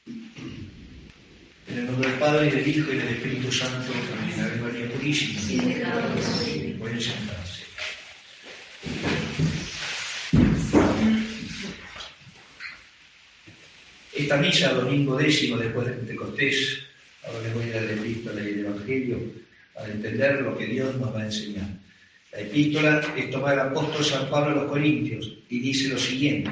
En el nombre del Padre, y del Hijo, y del Espíritu Santo. Amén. Ave María Purísima. Pueden sentarse. Esta misa, domingo 10 después de Pentecostés, ahora les voy a dar el epístola y el Evangelio para entender lo que Dios nos va a enseñar. La epístola es tomada del apóstol San Pablo a los Corintios y dice lo siguiente: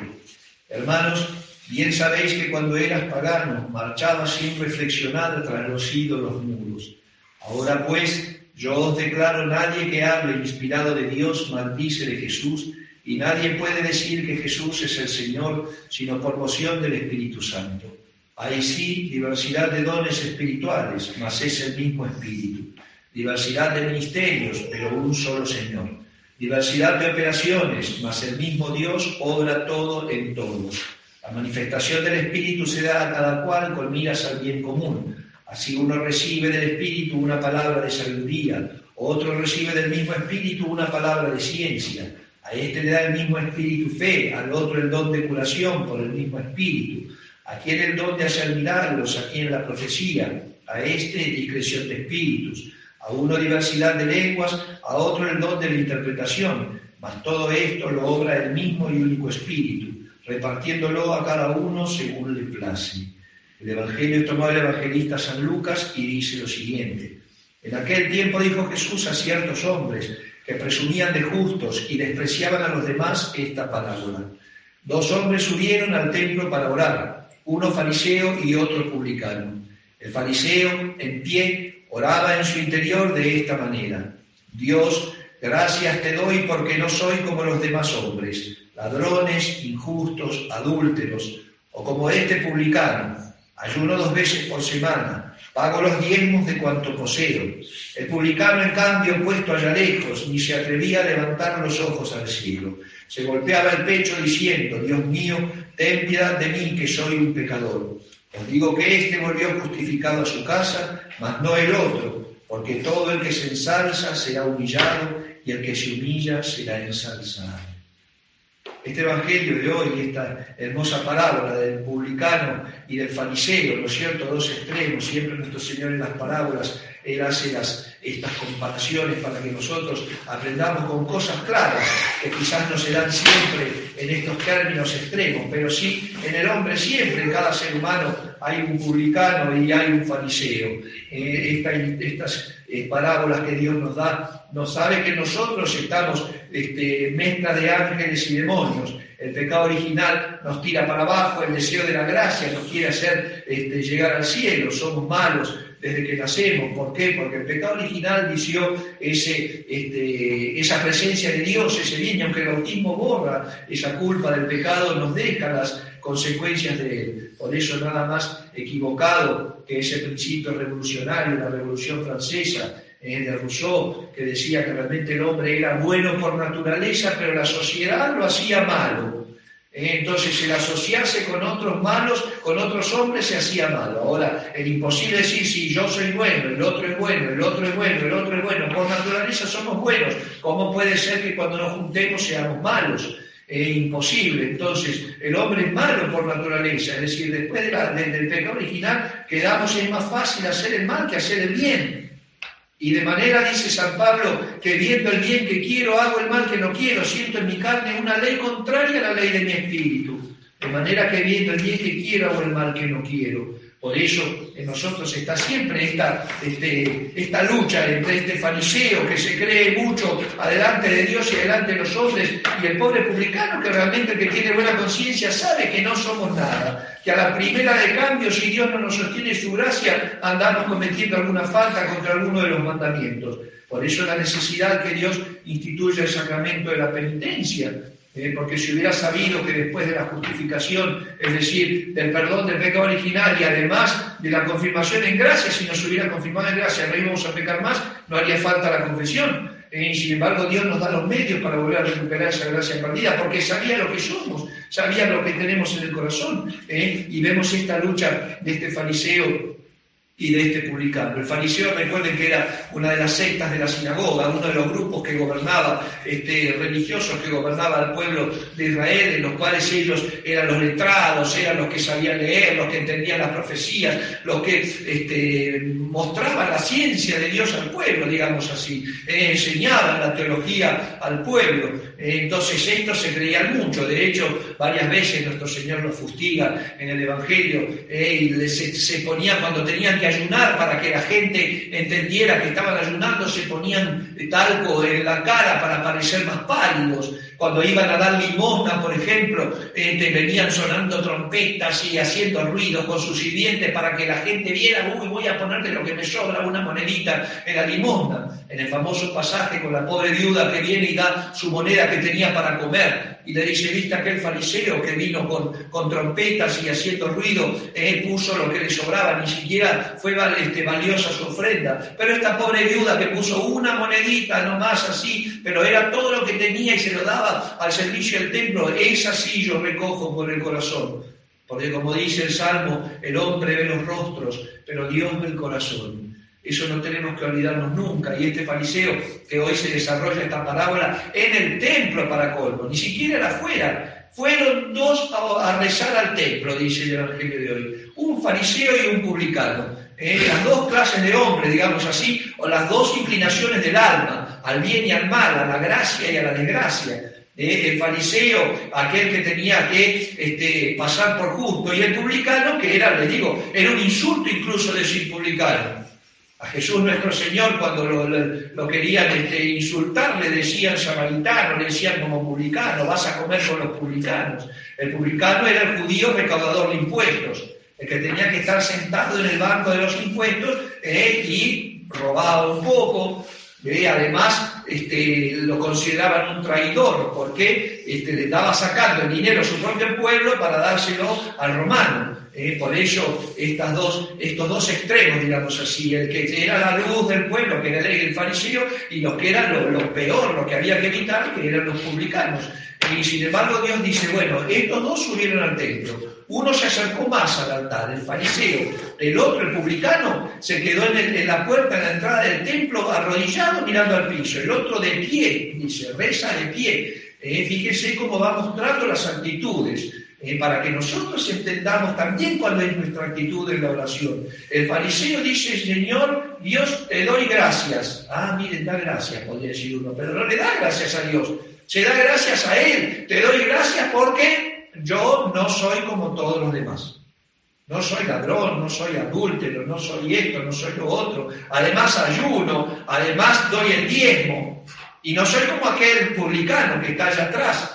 hermanos, bien sabéis que cuando eras pagano marchabas sin reflexionar tras los ídolos mudos. Ahora pues, yo os declaro: nadie que hable inspirado de Dios maldice de Jesús, y nadie puede decir que Jesús es el Señor, sino por moción del Espíritu Santo. Hay sí diversidad de dones espirituales, mas es el mismo Espíritu. Diversidad de ministerios, pero un solo Señor. Diversidad de operaciones, mas el mismo Dios obra todo en todos. La manifestación del Espíritu se da a cada cual con miras al bien común. Así uno recibe del Espíritu una palabra de sabiduría, otro recibe del mismo Espíritu una palabra de ciencia. A este le da el mismo Espíritu fe, al otro el don de curación por el mismo Espíritu. A quien el don de hacer milagros, a quien la profecía, a este discreción de espíritus. A uno diversidad de lenguas, a otro el don de la interpretación. Mas todo esto lo obra el mismo y único Espíritu, repartiéndolo a cada uno según le place. El Evangelio es tomado del evangelista San Lucas y dice lo siguiente: en aquel tiempo dijo Jesús a ciertos hombres que presumían de justos y despreciaban a los demás esta parábola. Dos hombres subieron al templo para orar, uno fariseo y otro publicano. El fariseo, en pie, oraba en su interior de esta manera: Dios, gracias te doy porque no soy como los demás hombres, ladrones, injustos, adúlteros, o como este publicano. Ayuno 2 veces por semana, pago los diezmos de cuanto poseo. El publicano, en cambio, puesto allá lejos, ni se atrevía a levantar los ojos al cielo. Se golpeaba el pecho diciendo: Dios mío, ten piedad de mí, que soy un pecador. Os digo que éste volvió justificado a su casa, mas no el otro, porque todo el que se ensalza será humillado, y el que se humilla será ensalzado. Este evangelio de hoy, esta hermosa parábola del publicano y del fariseo, ¿no es cierto?, dos extremos. Siempre nuestro Señor en las parábolas, Él hace estas comparaciones para que nosotros aprendamos con cosas claras, que quizás no se dan siempre en estos términos extremos, pero sí en el hombre siempre, en cada ser humano, hay un publicano y hay un fariseo. Estas parábolas que Dios nos da, nos sabe que nosotros estamos mezcla de ángeles y demonios. El pecado original nos tira para abajo, el deseo de la gracia nos quiere hacer llegar al cielo. Somos malos desde que nacemos. ¿Por qué? Porque el pecado original vició esa presencia de Dios, ese bien, y aunque el bautismo borra esa culpa del pecado, nos deja las consecuencias de él. Por eso nada más equivocado que ese principio revolucionario, la Revolución Francesa, de Rousseau, que decía que realmente el hombre era bueno por naturaleza, pero la sociedad lo hacía malo. Entonces el asociarse con otros malos, con otros hombres, se hacía malo. Ahora, el imposible decir: sí, yo soy bueno, el otro es bueno, el otro es bueno, el otro es bueno. Por naturaleza somos buenos. ¿Cómo puede ser que cuando nos juntemos seamos malos? Es imposible. Entonces, el hombre es malo por naturaleza. Es decir, después del pecado original, quedamos, es más fácil hacer el mal que hacer el bien. Y de manera, dice San Pablo, que viendo el bien que quiero, hago el mal que no quiero. Siento en mi carne una ley contraria a la ley de mi espíritu. De manera que viendo el bien que quiero, hago el mal que no quiero. Por eso en nosotros está siempre esta lucha entre este fariseo que se cree mucho adelante de Dios y adelante de los hombres, y el pobre publicano que realmente, el que tiene buena conciencia, sabe que no somos nada, que a la primera de cambio, si Dios no nos sostiene su gracia, andamos cometiendo alguna falta contra alguno de los mandamientos. Por eso la necesidad que Dios instituya el sacramento de la penitencia. Porque si hubiera sabido que después de la justificación, es decir, del perdón del pecado original y además de la confirmación en gracia, si nos hubiera confirmado en gracia no íbamos a pecar más, no haría falta la confesión. Sin embargo, Dios nos da los medios para volver a recuperar esa gracia perdida, porque sabía lo que somos, sabía lo que tenemos en el corazón. Y vemos esta lucha de este fariseo y de este publicano. El fariseo, recuerden que era una de las sectas de la sinagoga, uno de los grupos que gobernaba, religiosos que gobernaba al pueblo de Israel, en los cuales ellos eran los letrados, eran los que sabían leer, los que entendían las profecías, los que mostraban la ciencia de Dios al pueblo, digamos así, enseñaban la teología al pueblo. Entonces estos se creían mucho. De hecho, varias veces nuestro Señor los fustiga en el Evangelio, y se ponían, cuando tenían que ayunar, para que la gente entendiera que estaban ayunando, se ponían talco en la cara para parecer más pálidos. Cuando iban a dar limosna, por ejemplo, venían sonando trompetas y haciendo ruidos con sus sirvientes para que la gente viera: uy, voy a ponerte lo que me sobra, una monedita en la limosna. En el famoso pasaje con la pobre viuda que viene y da su moneda que tenía para comer, y le dice: ¿viste aquel fariseo que vino con trompetas y haciendo ruido? Puso lo que le sobraba, ni siquiera fue valiosa su ofrenda. Pero esta pobre viuda que puso una monedita nomás así, pero era todo lo que tenía y se lo daba al servicio del templo, esa sí yo recojo por el corazón. Porque como dice el Salmo, el hombre ve los rostros, pero Dios ve el corazón. Eso no tenemos que olvidarnos nunca. Y este fariseo, que hoy se desarrolla esta parábola en el templo para colmo, ni siquiera era afuera. Fueron dos a rezar al templo, dice el Evangelio de hoy. Un fariseo y un publicano. Las dos clases de hombres, digamos así, o las dos inclinaciones del alma, al bien y al mal, a la gracia y a la desgracia. El fariseo, aquel que tenía que pasar por justo, y el publicano, que era, les digo, era un insulto incluso decir publicano. A Jesús nuestro Señor, cuando lo querían insultar, le decían samaritano, le decían como publicano: vas a comer con los publicanos. El publicano era el judío recaudador de impuestos, el que tenía que estar sentado en el banco de los impuestos y robaba un poco. Además, lo consideraban un traidor, porque le estaba sacando el dinero a su propio pueblo para dárselo al romano. Por eso estos dos extremos, digamos así, el que era la luz del pueblo, que era el fariseo, y los que eran lo peor, lo que había que evitar, que eran los publicanos. Y sin embargo Dios dice: bueno, estos dos subieron al templo. Uno se acercó más al altar, el fariseo. El otro, el publicano, se quedó en la puerta, en la entrada del templo, arrodillado, mirando al piso. El otro de pie, dice, reza de pie. Fíjese cómo va mostrando las actitudes, para que nosotros entendamos también cuál es nuestra actitud en la oración. El fariseo dice: Señor Dios, te doy gracias. Miren, da gracias, podría decir uno, pero no le da gracias a Dios, se da gracias a Él. Te doy gracias porque yo no soy como todos los demás. No soy ladrón, no soy adúltero, no soy esto, no soy lo otro. Además ayuno, además doy el diezmo. Y no soy como aquel publicano que está allá atrás,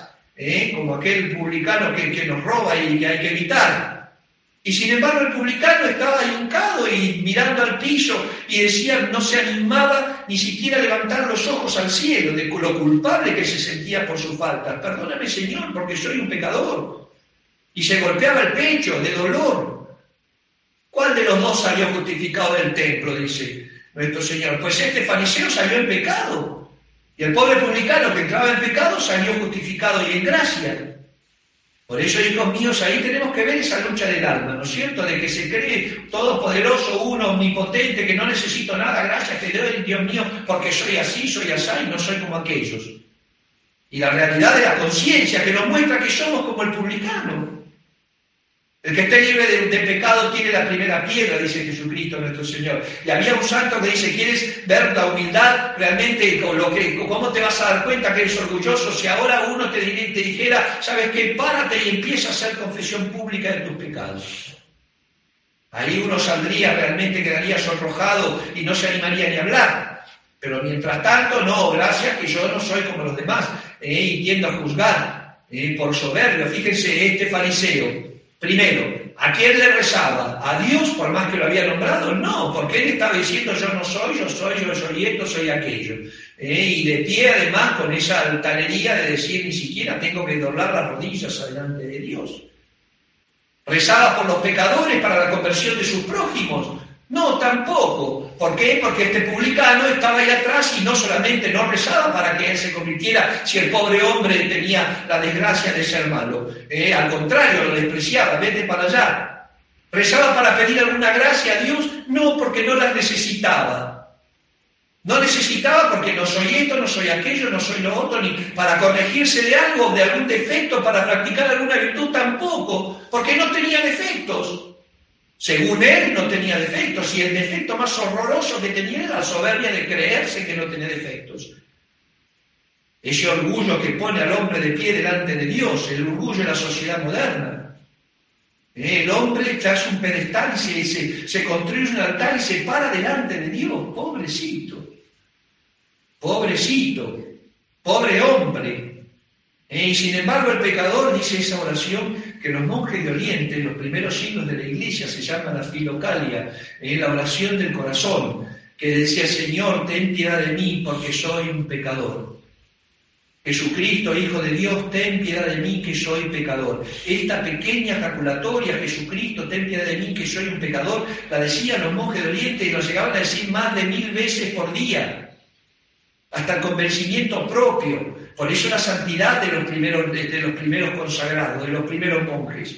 como aquel publicano que nos roba y que hay que evitar. Y sin embargo el publicano estaba hincado y mirando al piso y decía, no se animaba ni siquiera a levantar los ojos al cielo de lo culpable que se sentía por su falta. Perdóname, Señor, porque soy un pecador. Y se golpeaba el pecho de dolor. ¿Cuál de los dos salió justificado del templo? Dice nuestro Señor. Pues este fariseo salió en pecado. Y el pobre publicano que entraba en pecado salió justificado y en gracia. Por eso, hijos míos, ahí tenemos que ver esa lucha del alma, ¿no es cierto? De que se cree todopoderoso, uno omnipotente, que no necesito nada, gracias te doy, Dios mío, porque soy así y no soy como aquellos. Y la realidad de la conciencia que nos muestra que somos como el publicano. El que esté libre de pecado tiene la primera piedra, dice Jesucristo nuestro Señor. Y había un santo que dice: ¿quieres ver la humildad realmente? ¿Cómo te vas a dar cuenta que eres orgulloso? Si ahora uno te dijera, ¿sabes qué? Párate y empieza a hacer confesión pública de tus pecados. Ahí uno saldría, realmente quedaría sonrojado y no se animaría ni a hablar. Pero mientras tanto, no, gracias que yo no soy como los demás, y tiendo a juzgar por soberbio. Fíjense, este fariseo. Primero, ¿a quién le rezaba? ¿A Dios, por más que lo había nombrado? No, porque él estaba diciendo: yo no soy, yo soy esto, soy aquello. Y de pie, además, con esa altanería de decir: ni siquiera tengo que doblar las rodillas delante de Dios. ¿Rezaba por los pecadores para la conversión de sus prójimos? No, tampoco. ¿Por qué? Porque este publicano estaba ahí atrás y no solamente no rezaba para que él se convirtiera si el pobre hombre tenía la desgracia de ser malo. Al contrario, lo despreciaba: vete para allá. ¿Rezaba para pedir alguna gracia a Dios? No, porque no la necesitaba. No necesitaba porque no soy esto, no soy aquello, no soy lo otro, ni para corregirse de algo, de algún defecto, para practicar alguna virtud tampoco, porque no tenía defectos. Según él no tenía defectos, y el defecto más horroroso que tenía era la soberbia de creerse que no tenía defectos. Ese orgullo que pone al hombre de pie delante de Dios, el orgullo de la sociedad moderna. El hombre se hace un pedestal y se construye un altar y se para delante de Dios. Pobrecito, pobre hombre. Y sin embargo el pecador dice esa oración que los monjes de Oriente, en los primeros siglos de la Iglesia, se llama la filocalia, la oración del corazón, que decía: Señor, ten piedad de mí porque soy un pecador. Jesucristo, Hijo de Dios, ten piedad de mí que soy pecador. Esta pequeña ejaculatoria, Jesucristo, ten piedad de mí que soy un pecador, la decían los monjes de Oriente y lo llegaban a decir más de 1000 veces por día, hasta el convencimiento propio. Por eso la santidad de los primeros consagrados, de los primeros monjes.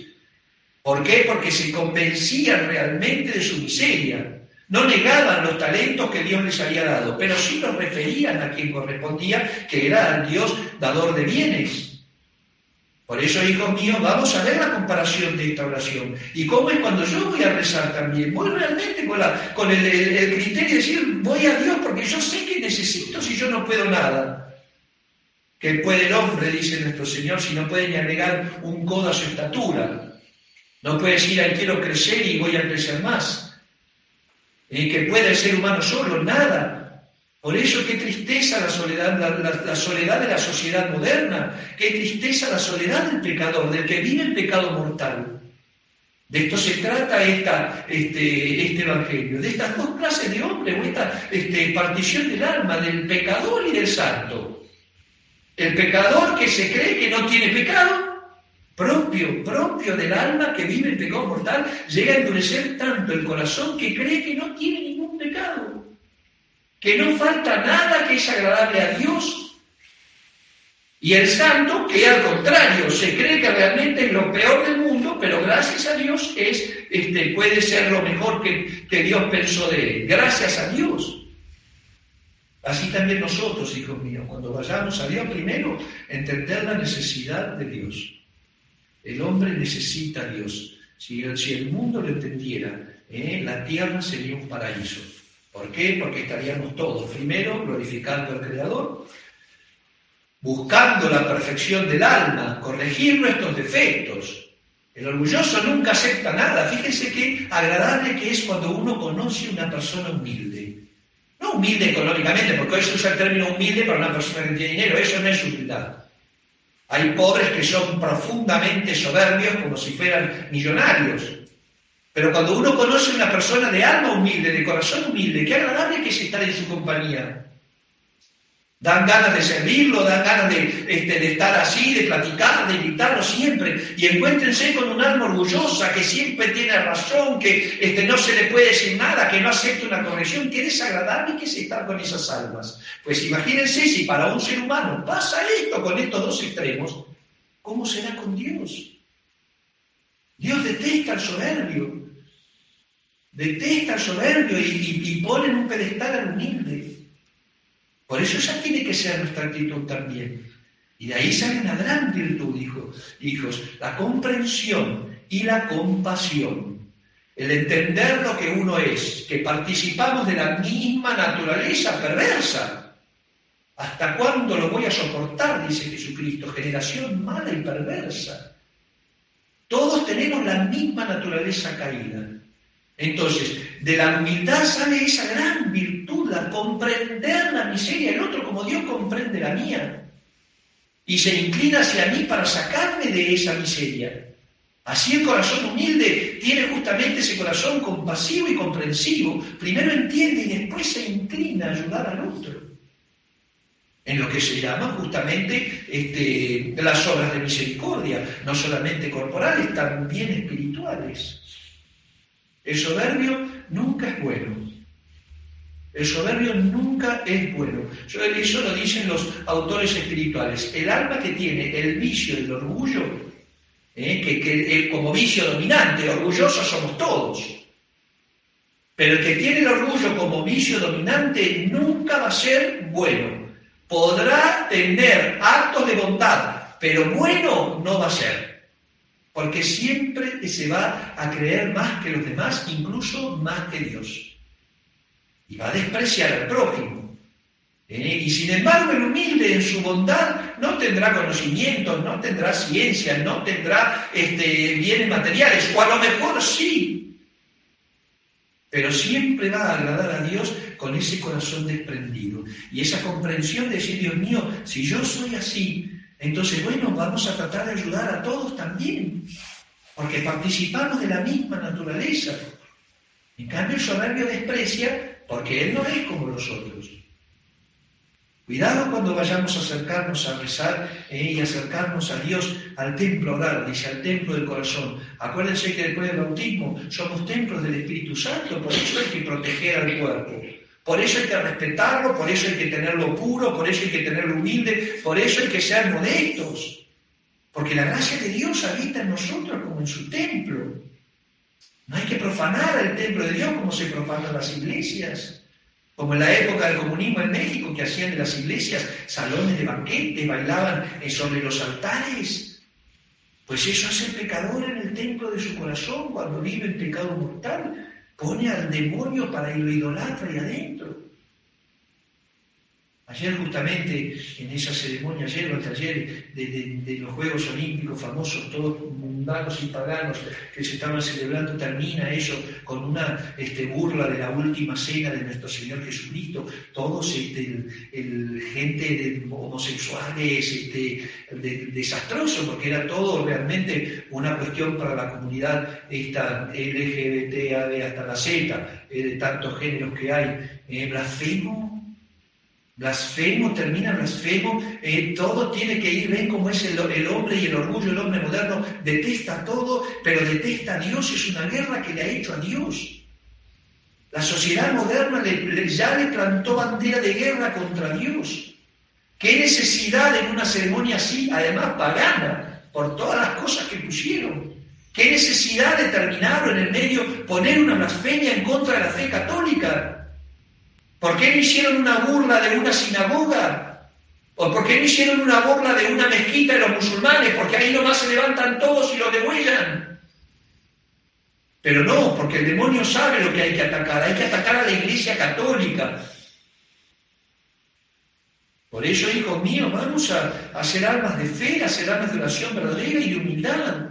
¿Por qué? Porque se convencían realmente de su miseria. No negaban los talentos que Dios les había dado, pero sí los referían a quien correspondía, que era el Dios dador de bienes. Por eso, hijos míos, vamos a ver la comparación de esta oración. ¿Y cómo es cuando yo voy a rezar también? Voy realmente con el criterio de decir: voy a Dios porque yo sé que necesito si yo no puedo nada. ¿Qué puede el hombre, dice nuestro Señor, si no puede ni agregar un codo a su estatura? No puede decir: ay, quiero crecer y voy a crecer más. ¿Qué puede el ser humano solo? Nada. Por eso qué tristeza la soledad, la soledad de la sociedad moderna, qué tristeza la soledad del pecador, del que vive el pecado mortal. De esto se trata este evangelio, de estas dos clases de hombres, o esta partición del alma, del pecador y del santo. El pecador que se cree que no tiene pecado, propio del alma que vive el pecado mortal, llega a endurecer tanto el corazón que cree que no tiene ningún pecado, que no falta nada que es agradable a Dios. Y el santo, que al contrario, se cree que realmente es lo peor del mundo, pero gracias a Dios puede ser lo mejor que Dios pensó de él. Gracias a Dios. Así también nosotros, hijos míos, cuando vayamos a Dios, primero, entender la necesidad de Dios. El hombre necesita a Dios. Si el mundo lo entendiera, la tierra sería un paraíso. ¿Por qué? Porque estaríamos todos, primero, glorificando al Creador, buscando la perfección del alma, corregir nuestros defectos. El orgulloso nunca acepta nada. Fíjense qué agradable que es cuando uno conoce a una persona humilde. No humilde económicamente, porque hoy se usa el término humilde para una persona que tiene dinero. Eso no es humildad. Hay pobres que son profundamente soberbios como si fueran millonarios. Pero cuando uno conoce a una persona de alma humilde, de corazón humilde, qué agradable que es estar en su compañía. Dan ganas de servirlo, dan ganas de estar así, de platicar, de invitarlo siempre. Y encuéntrense con un alma orgullosa, que siempre tiene razón, que no se le puede decir nada, que no acepta una corrección. Qué desagradable que es estar con esas almas. Pues imagínense si para un ser humano pasa esto con estos dos extremos, ¿cómo será con Dios? Dios detesta al soberbio. Detesta al soberbio y pone en un pedestal al humilde. Por eso esa tiene que ser nuestra actitud también. Y de ahí sale una gran virtud, hijos, la comprensión y la compasión. El entender lo que uno es, que participamos de la misma naturaleza perversa. ¿Hasta cuándo lo voy a soportar? Dice Jesucristo, generación mala y perversa. Todos tenemos la misma naturaleza caída. Entonces, de la humildad sale esa gran virtud, la comprender la miseria del otro como Dios comprende la mía. Y se inclina hacia mí para sacarme de esa miseria. Así el corazón humilde tiene justamente ese corazón compasivo y comprensivo. Primero entiende y después se inclina a ayudar al otro. En lo que se llama justamente las obras de misericordia, no solamente corporales, también espirituales. El soberbio nunca es bueno. El soberbio nunca es bueno. Eso lo dicen los autores espirituales. El alma que tiene el vicio del orgullo que como vicio dominante, orgullosos somos todos. Pero el que tiene el orgullo como vicio dominante nunca va a ser bueno. Podrá tener actos de bondad, pero bueno no va a ser. Porque siempre se va a creer más que los demás, incluso más que Dios. Y va a despreciar al prójimo. Y sin embargo el humilde en su bondad no tendrá conocimientos, no tendrá ciencia, no tendrá bienes materiales, o a lo mejor sí. Pero siempre va a agradar a Dios con ese corazón desprendido. Y esa comprensión de decir, Dios mío, si yo soy así, entonces, bueno, vamos a tratar de ayudar a todos también. Porque participamos de la misma naturaleza. En cambio, el soberbio desprecia porque él no es como los otros. Cuidado cuando vayamos a acercarnos a rezar y acercarnos a Dios, al templo orar, dice, al templo del corazón. Acuérdense que después del bautismo somos templos del Espíritu Santo, por eso hay que proteger al cuerpo. Por eso hay que respetarlo, por eso hay que tenerlo puro, por eso hay que tenerlo humilde, por eso hay que ser modestos. Porque la gracia de Dios habita en nosotros como en su templo. No hay que profanar el templo de Dios como se profanan las iglesias. Como en la época del comunismo en México, que hacían de las iglesias salones de banquete, bailaban sobre los altares. Pues eso hace el pecador en el templo de su corazón cuando vive en pecado mortal. Pone al demonio para que lo idolatra ahí adentro. Ayer justamente en esa ceremonia, ayer o anteayer, de los Juegos Olímpicos famosos, todos mundanos y paganos que se estaban celebrando, termina eso con una burla de la última cena de nuestro Señor Jesucristo. Todos gente homosexuales, desastroso, porque era todo realmente una cuestión para la comunidad esta LGBT, hasta la Z, de tantos géneros que hay. Blasfemo, termina blasfemo, todo tiene que ir, ven cómo es el hombre y el orgullo, el hombre moderno detesta todo, pero detesta a Dios, es una guerra que le ha hecho a Dios. La sociedad moderna ya le plantó bandera de guerra contra Dios. ¿Qué necesidad en una ceremonia así, además pagana, por todas las cosas que pusieron? ¿Qué necesidad de terminarlo en el medio, poner una blasfemia en contra de la fe católica? ¿Por qué no hicieron una burla de una sinagoga? ¿O por qué no hicieron una burla de una mezquita de los musulmanes? Porque ahí nomás se levantan todos y lo degüellan. Pero no, porque el demonio sabe lo que hay que atacar a la Iglesia Católica. Por eso, hijos míos, vamos a hacer armas de fe, a hacer armas de oración verdadera y de humildad.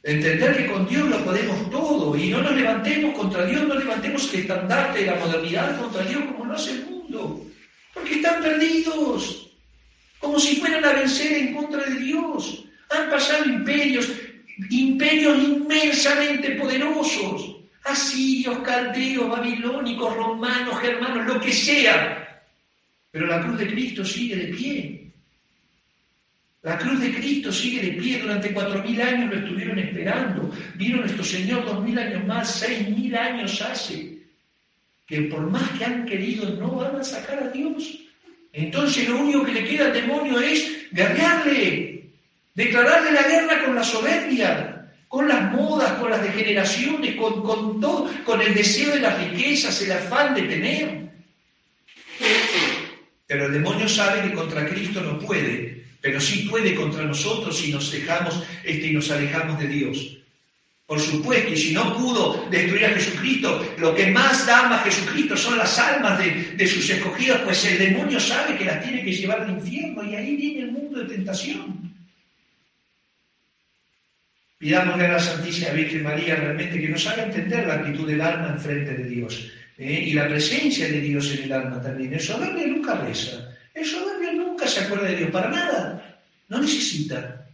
Entender que con Dios lo podemos todo y no nos levantemos contra Dios, no levantemos el estandarte de la modernidad contra Dios como lo hace el mundo, porque están perdidos, como si fueran a vencer en contra de Dios. Han pasado imperios inmensamente poderosos, asirios, caldeos, babilónicos, romanos, germanos, lo que sea, pero la cruz de Cristo sigue de pie. La cruz de Cristo sigue de pie, durante 4.000 años lo estuvieron esperando. Vino nuestro Señor 2.000 años más, 6.000 años hace, que por más que han querido no van a sacar a Dios. Entonces lo único que le queda al demonio es guerrearle, declararle la guerra con la soberbia, con las modas, con las degeneraciones, con todo, con el deseo de las riquezas, el afán de tener. Pero el demonio sabe que contra Cristo no puede. Pero sí puede contra nosotros si nos dejamos y nos alejamos de Dios. Por supuesto, y si no pudo destruir a Jesucristo, lo que más ama a Jesucristo son las almas de sus escogidos, pues el demonio sabe que las tiene que llevar al infierno, y ahí viene el mundo de tentación. Pidámosle a la Santísima Virgen María realmente que nos haga entender la actitud del alma en frente de Dios, y la presencia de Dios en el alma también. El soberbio nunca reza. El soberbio nunca se acuerda de Dios, para nada, no necesita.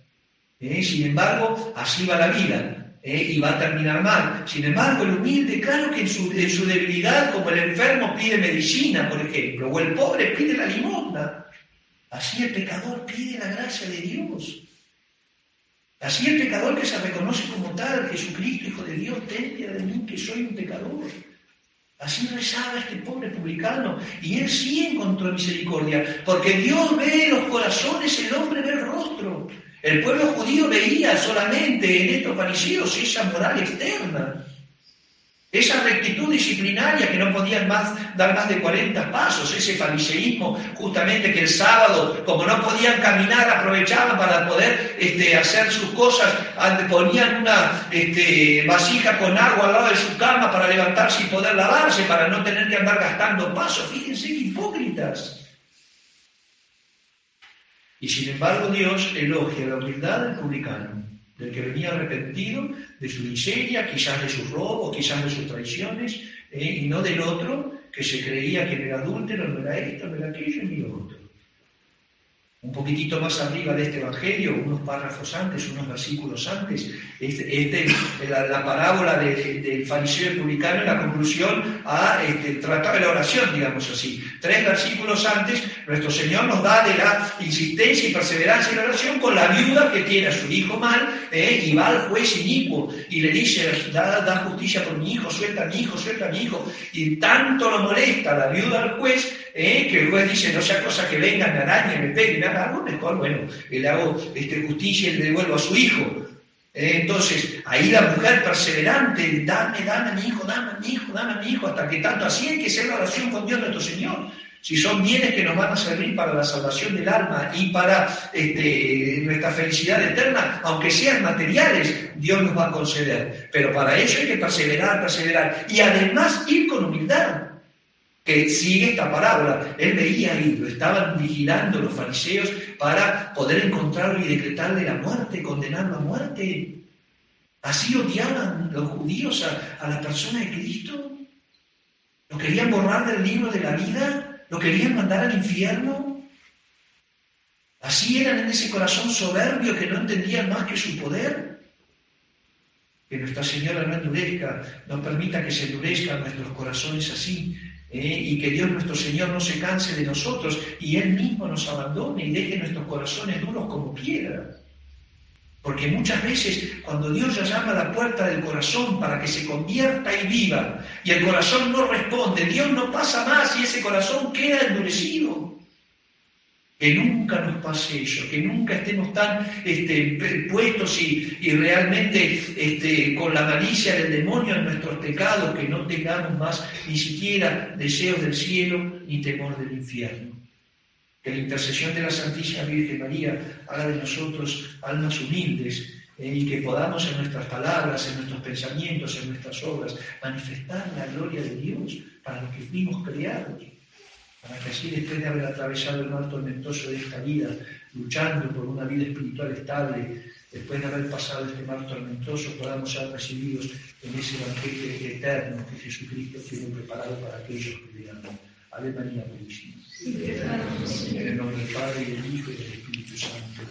Sin embargo, así va la vida, y va a terminar mal. Sin embargo, el humilde, claro que en su debilidad, como el enfermo pide medicina, por ejemplo, o el pobre pide la limosna, así el pecador pide la gracia de Dios. Así el pecador que se reconoce como tal, Jesucristo, Hijo de Dios, ten piedad de mí, que soy un pecador. Así rezaba este pobre publicano, y él sí encontró misericordia, porque Dios ve los corazones, el hombre ve el rostro. El pueblo judío veía solamente en estos fariseos esa moral externa, esa rectitud disciplinaria que no podían dar más de 40 pasos, ese fariseísmo justamente que el sábado, como no podían caminar, aprovechaban para poder hacer sus cosas, ponían una vasija con agua al lado de su cama para levantarse y poder lavarse, para no tener que andar gastando pasos. Fíjense qué hipócritas. Y sin embargo Dios elogia la humildad del publicano, del que venía arrepentido de su miseria, quizás de sus robos, quizás de sus traiciones, y no del otro que se creía que era adúltero, no era esto, no era aquello, ni lo otro. Un poquitito más arriba de este evangelio, unos párrafos antes, unos versículos antes, la parábola del fariseo y publicano, en la conclusión trataba de la oración, digamos así. 3 versículos antes, nuestro Señor nos da de la insistencia y perseverancia en la oración con la viuda que tiene a su hijo mal, y va al juez inicuo y le dice, da justicia por mi hijo, suelta a mi hijo, suelta a mi hijo. Y tanto lo molesta la viuda al juez, que el juez dice, no sea cosa que venga, me arañe, me pegue, me haga algo, mejor, bueno, le hago justicia y le devuelvo a su hijo. Entonces, ahí la mujer perseverante, dame a mi hijo, dame a mi hijo, dame a mi hijo, hasta que tanto así hay que hacer la oración con Dios nuestro Señor. Si son bienes que nos van a servir para la salvación del alma y para nuestra felicidad eterna, aunque sean materiales, Dios nos va a conceder. Pero para eso hay que perseverar. Y además ir con humildad. Que sigue esta parábola. Él veía ahí, lo estaban vigilando los fariseos para poder encontrarlo y decretarle la muerte, condenarlo a muerte. Así odiaban los judíos a la persona de Cristo. Lo querían borrar del libro de la vida, lo querían mandar al infierno. Así eran en ese corazón soberbio que no entendían más que su poder. Que Nuestra Señora no endurezca, no permita que se endurezcan nuestros corazones así. Y que Dios nuestro Señor no se canse de nosotros y Él mismo nos abandone y deje nuestros corazones duros como piedra. Porque muchas veces cuando Dios ya llama a la puerta del corazón para que se convierta y viva, y el corazón no responde, Dios no pasa más y ese corazón queda endurecido. Que nunca nos pase eso, que nunca estemos tan puestos y realmente con la malicia del demonio en nuestros pecados, que no tengamos más ni siquiera deseos del cielo ni temor del infierno. Que la intercesión de la Santísima Virgen María haga de nosotros almas humildes, y que podamos en nuestras palabras, en nuestros pensamientos, en nuestras obras, manifestar la gloria de Dios para lo que fuimos creados. Para que así, después de haber atravesado el mar tormentoso de esta vida, luchando por una vida espiritual estable, después de haber pasado este mar tormentoso, podamos ser recibidos en ese banquete eterno que Jesucristo tiene preparado para aquellos que le aman. Ave María Purísima. En el nombre del Padre, y del Hijo, y del Espíritu Santo.